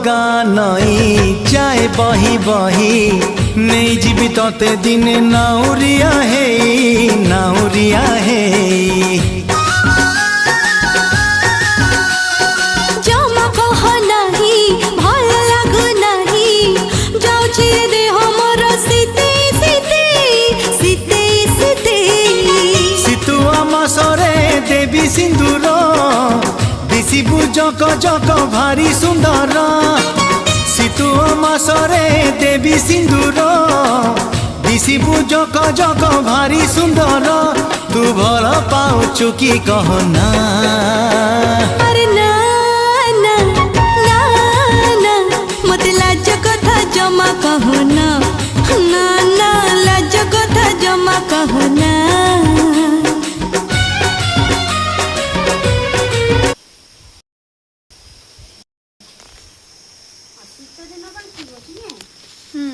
गाँ नई जाए बही बही नहीं जीवी तोते दिन नाउरिया हे नाउरिया हे जमा कह नाही भल लागु नाही जाउछि देह मोर सीते सीते सीते सीते सितुआ मासरे देवी सिंदूर दिशिबु जक जक भारी सुंदर सितुआ मासरे देवी सिंदूर दिशिबु जक जक भारी सुंदर तू भल पाउछु कि कहना अरे ना ना ना ना मते लाज कथा जमा कहना ना ना लाज कथा जमा कहना ହୁଁ